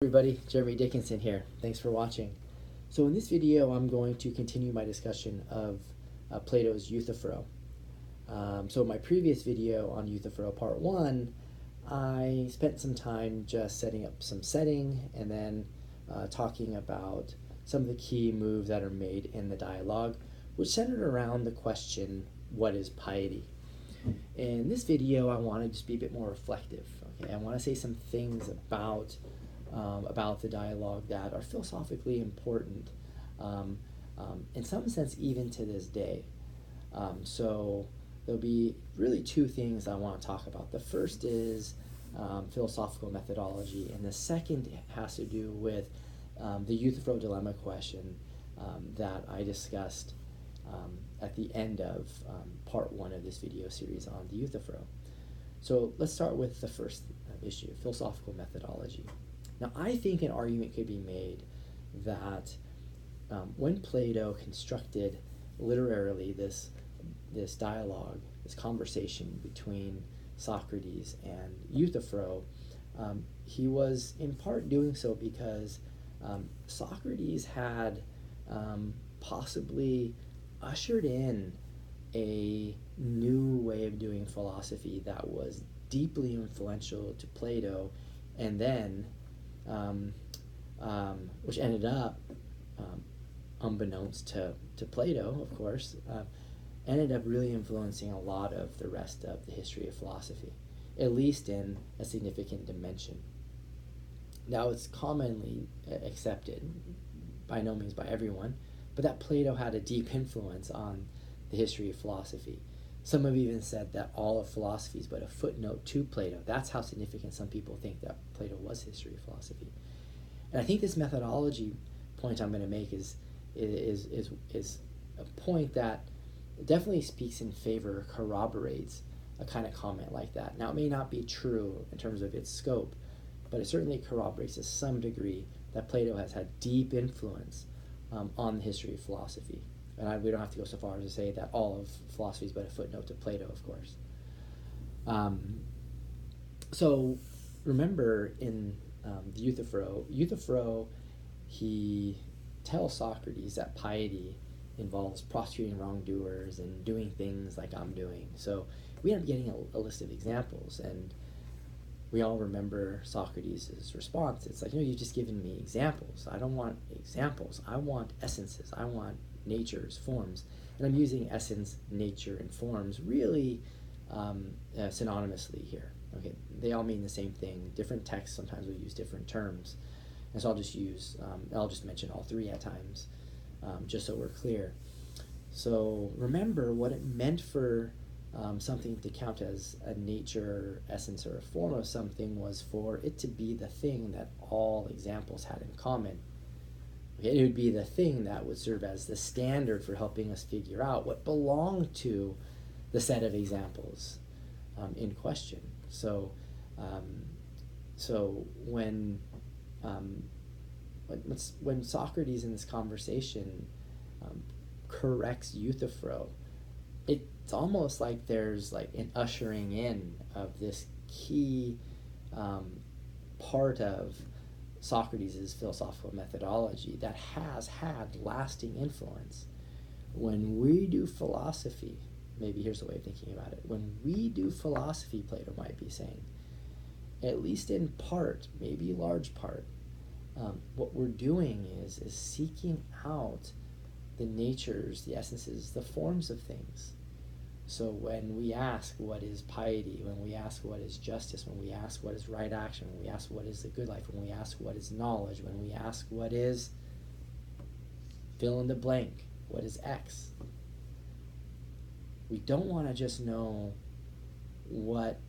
everybody, Jeremy Dickinson here. Thanks for watching. So in this video, I'm going to continue my discussion of Plato's Euthyphro. So in my previous video on Euthyphro Part 1, I spent some time just setting up some setting and then talking about some of the key moves that are made in the dialogue, which centered around the question, what is piety? In this video, I want to just be a bit more reflective. Okay, I want to say some things about the dialogue that are philosophically important, in some sense, even to this day. So there'll be really two things I want to talk about. The first is philosophical methodology, and the second has to do with the Euthyphro Dilemma Question that I discussed at the end of part 1 of this video series on the Euthyphro. So let's start with the first issue, philosophical methodology. Now, I think an argument could be made that when Plato constructed literarily this dialogue, this conversation between Socrates and Euthyphro, he was in part doing so because Socrates had possibly ushered in a new way of doing philosophy that was deeply influential to Plato, and then which ended up, unbeknownst to Plato, of course, ended up really influencing a lot of the rest of the history of philosophy, at least in a significant dimension. Now, it's commonly accepted, by no means by everyone, but that Plato had a deep influence on the history of philosophy. Some have even said that all of philosophy is but a footnote to Plato. That's how significant some people think that Plato was history of philosophy. And I think this methodology point I'm going to make is a point that definitely speaks in favor, corroborates a kind of comment like that. Now, it may not be true in terms of its scope, but it certainly corroborates to some degree that Plato has had deep influence on the history of philosophy. And we don't have to go so far as to say that all of philosophy is but a footnote to Plato, of course. So remember in the Euthyphro, he tells Socrates that piety involves prosecuting wrongdoers and doing things like I'm doing. So we end up getting a list of examples, and we all remember Socrates' response. It's like, you've just given me examples. I don't want examples. I want essences. I want natures, forms. And I'm using essence, nature, and forms really synonymously here. Okay, they all mean the same thing. Different texts sometimes will use different terms. And so I'll just mention all three at times, just so we're clear. So remember what it meant for something to count as a nature, essence, or a form of something was for it to be the thing that all examples had in common. Okay, it would be the thing that would serve as the standard for helping us figure out what belonged to the set of examples in question. So when Socrates in this conversation corrects Euthyphro, it's almost like there's like an ushering in of this key part of Socrates' philosophical methodology that has had lasting influence. When we do philosophy, maybe here's the way of thinking about it. When we do philosophy, Plato might be saying, at least in part, maybe large part, what we're doing is seeking out the natures, the essences, the forms of things. So when we ask what is piety, when we ask what is justice, when we ask what is right action, when we ask what is the good life, when we ask what is knowledge, when we ask what is fill in the blank, what is X, we don't want to just know what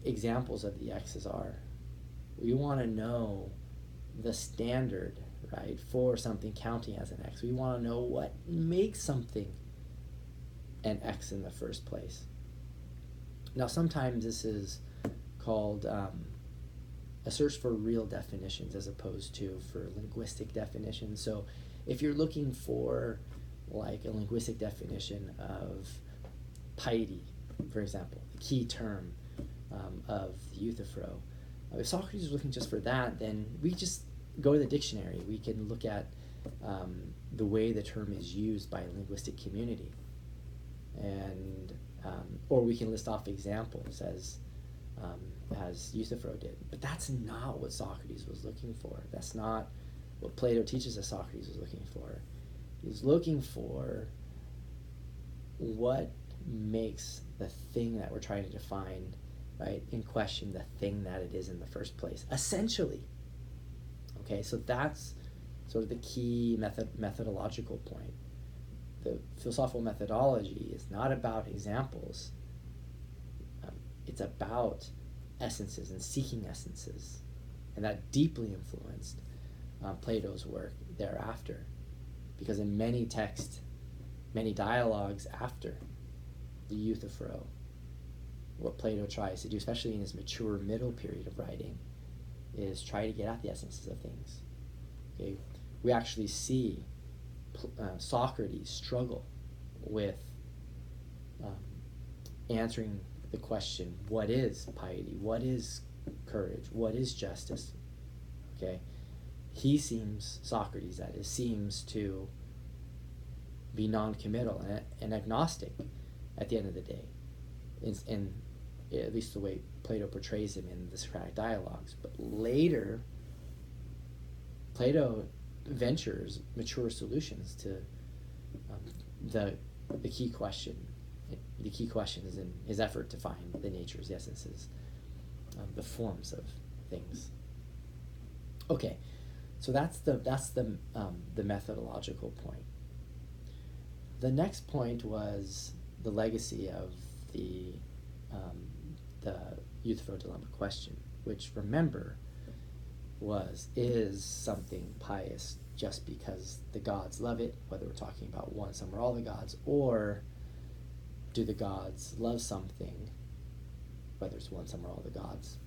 examples of the X's are. We want to know the standard, right, for something counting as an X. We want to know what makes something an X in the first place. Now, sometimes this is called a search for real definitions as opposed to for linguistic definitions. So if you're looking for like a linguistic definition of piety, for example, the key term of the Euthyphro, if Socrates is looking just for that, then we just go to the dictionary. We can look at the way the term is used by a linguistic community, and or we can list off examples as Euthyphro did. But that's not what Socrates was looking for. That's not what Plato teaches us Socrates was looking for. He was looking for what makes the thing that we're trying to define, right, in question the thing that it is in the first place, essentially. Okay, so that's sort of the key methodological point. The philosophical methodology is not about examples. It's about essences and seeking essences. And that deeply influenced Plato's work thereafter. Because in many texts, many dialogues after the Euthyphro, what Plato tries to do, especially in his mature middle period of writing, is try to get at the essences of things. Okay, we actually see Socrates struggle with answering the question, what is piety? What is courage? What is justice? Okay, Socrates that is, seems to be non-committal and agnostic at the end of the day, in at least the way Plato portrays him in the Socratic dialogues. But later, Plato ventures mature solutions to the key question. The key question is in his effort to find the natures, the essences, the forms of things. Okay, so that's the methodological point. The next point was the legacy of the Euthyphro Dilemma Question, which, remember, is something pious just because the gods love it, whether we're talking about one, some, or all the gods, or do the gods love something, whether it's one, some, or all the gods,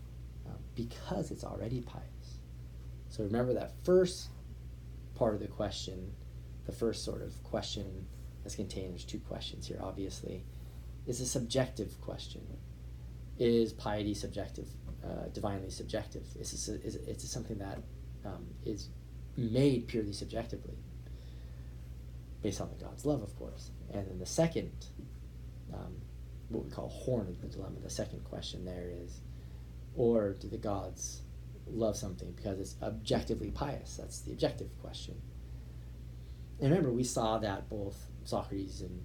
because it's already pious. So remember that first part of the question, the first sort of question that's contained, there's two questions here, obviously, is a subjective question. Is piety subjective, divinely subjective? Is it something that is made purely subjectively, based on the God's love, of course? And then the second, what we call horn of the dilemma, the second question there is, or do the gods love something because it's objectively pious? That's the objective question. And remember, we saw that both Socrates and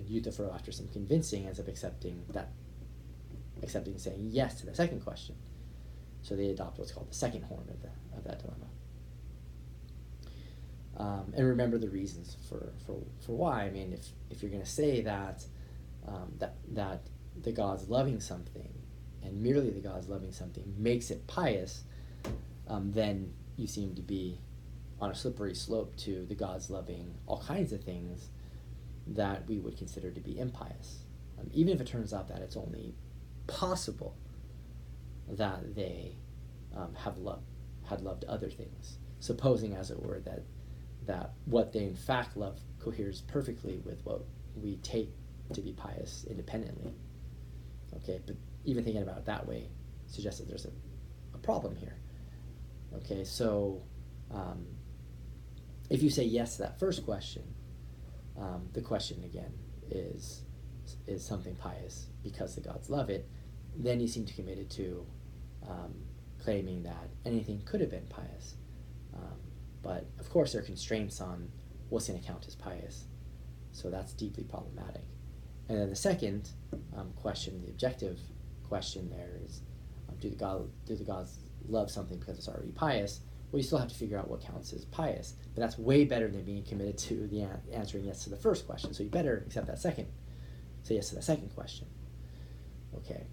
Euthyphro, after some convincing, ends up accepting saying yes to the second question. So they adopt what's called the second horn of that dilemma. And remember the reasons for why. I mean, if you're going to say that that the gods loving something, and merely the gods loving something, makes it pious, then you seem to be on a slippery slope to the gods loving all kinds of things that we would consider to be impious. Even if it turns out that it's only possible that they had loved other things, supposing, as it were, that what they in fact love coheres perfectly with what we take to be pious independently. Okay, but even thinking about it that way suggests that there's a problem here. Okay, so if you say yes to that first question, the question again is something pious because the gods love it, then you seem to be committed to claiming that anything could have been pious. But of course there are constraints on what's going to count as pious, so that's deeply problematic. And then the second question, the objective question there is, do the gods love something because it's already pious? Well, you still have to figure out what counts as pious, but that's way better than being committed to the answering yes to the first question. So you better accept that second, say yes to that second question. Okay.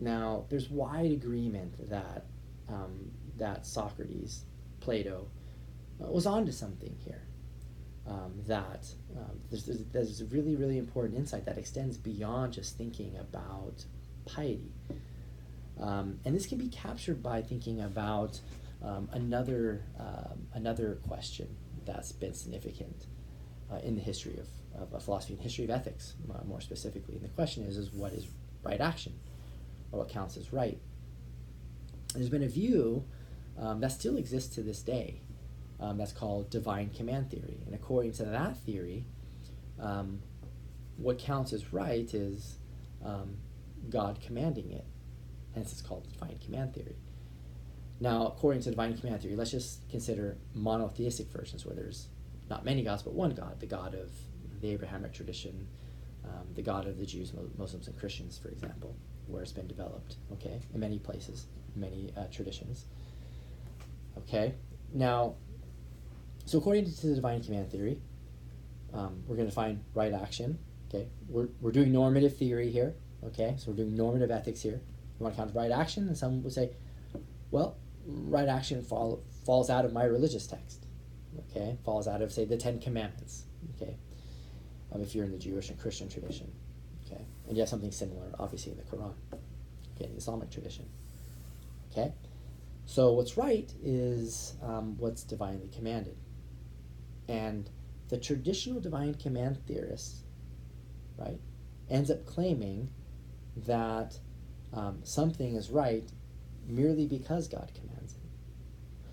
Now, there's wide agreement that that Socrates, Plato, was onto something here. There's a really, really important insight that extends beyond just thinking about piety. And this can be captured by thinking about another question that's been significant in the history of philosophy and history of ethics, more specifically. And the question is what is right action, or what counts as right? There's been a view that still exists to this day. That's called divine command theory. And according to that theory, what counts as right is God commanding it. Hence it's called divine command theory. Now, according to divine command theory, let's just consider monotheistic versions where there's not many gods, but one God, the God of the Abrahamic tradition, the God of the Jews, Muslims, and Christians, for example, where it's been developed, okay, in many places, many traditions. Okay, now, so according to the divine command theory, we're going to define right action, okay? We're doing normative theory here, okay? So we're doing normative ethics here. You want to count right action? And some would say, well, right action falls out of my religious text, okay? Falls out of, say, the Ten Commandments, okay? If you're in the Jewish and Christian tradition, okay? And you have something similar, obviously, in the Quran, okay, in the Islamic tradition, okay? So what's right is what's divinely commanded. And the traditional divine command theorists, right, ends up claiming that something is right merely because God commands it.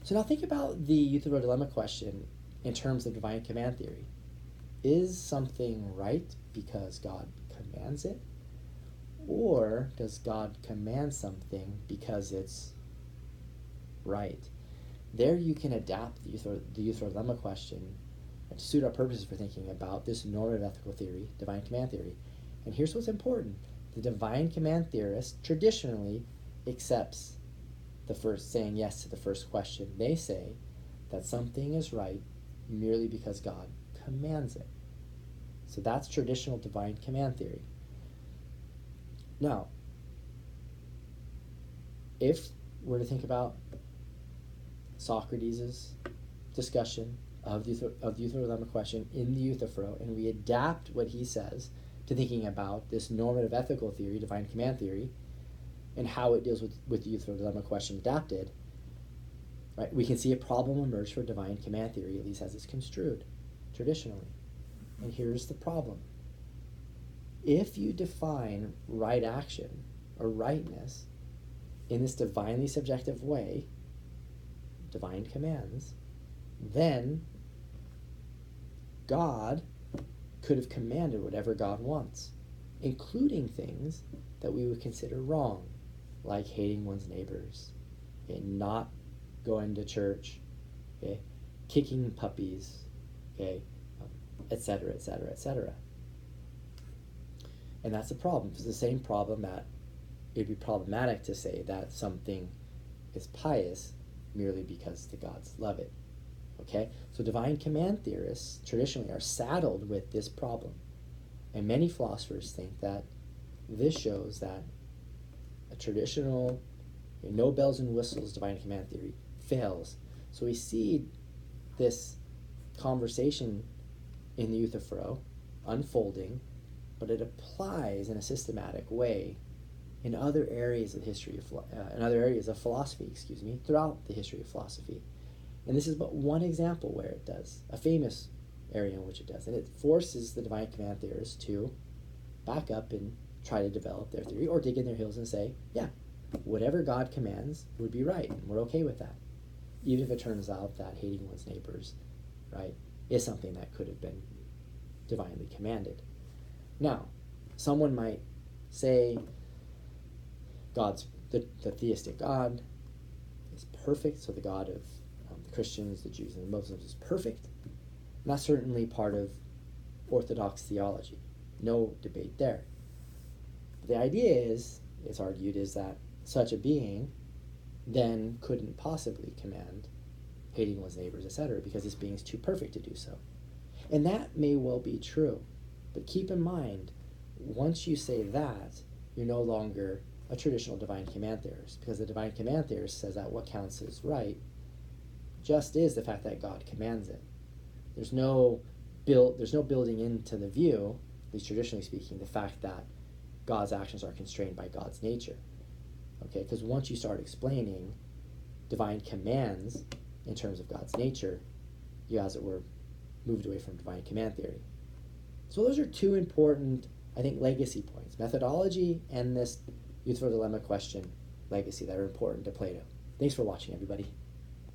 So now think about the Euthyphro Dilemma question in terms of divine command theory. Is something right because God commands it? Or does God command something because it's right? There you can adapt the Euthyphro Dilemma question to suit our purposes for thinking about this normative ethical theory, divine command theory. And here's what's important. The divine command theorist traditionally accepts the first, saying yes to the first question. They say that something is right merely because God commands it. So that's traditional divine command theory. Now, if we're to think about Socrates' discussion of the Euthyphro Dilemma question in the Euthyphro, and we adapt what he says to thinking about this normative ethical theory, divine command theory, and how it deals with the Euthyphro Dilemma question adapted, right? We can see a problem emerge for divine command theory, at least as it's construed traditionally. And here's the problem. If you define right action or rightness in this divinely subjective way, divine commands, then God could have commanded whatever God wants, including things that we would consider wrong, like hating one's neighbors, okay, not going to church, okay, kicking puppies, okay, etc., etc., etc. And that's a problem. It's the same problem that it'd be problematic to say that something is pious merely because the gods love it. Okay? So divine command theorists traditionally are saddled with this problem. And many philosophers think that this shows that a traditional, no bells and whistles divine command theory fails. So we see this conversation in the Euthyphro unfolding, but it applies in a systematic way in other areas of history in other areas of philosophy, throughout the history of philosophy. And this is but one example where it does, a famous area in which it does. And it forces the divine command theorists to back up and try to develop their theory, or dig in their heels and say, yeah, whatever God commands would be right, and we're okay with that. Even if it turns out that hating one's neighbors, right, is something that could have been divinely commanded. Now, someone might say the theistic God is perfect, so the God of the Christians, the Jews, and the Muslims is perfect. And that's certainly part of Orthodox theology. No debate there. But the idea is, it's argued, is that such a being then couldn't possibly command hating one's neighbors, etc., because this being is too perfect to do so. And that may well be true. But keep in mind, once you say that, you're no longer a traditional divine command theorist, because the divine command theorist says that what counts as right just is the fact that God commands it. There's no building into the view, at least traditionally speaking, the fact that God's actions are constrained by God's nature. Okay, because once you start explaining divine commands in terms of God's nature, you, as it were, moved away from divine command theory. So those are two important, I think, legacy points: methodology and this Euthyphro Dilemma question legacy that are important to Plato. Thanks for watching, everybody.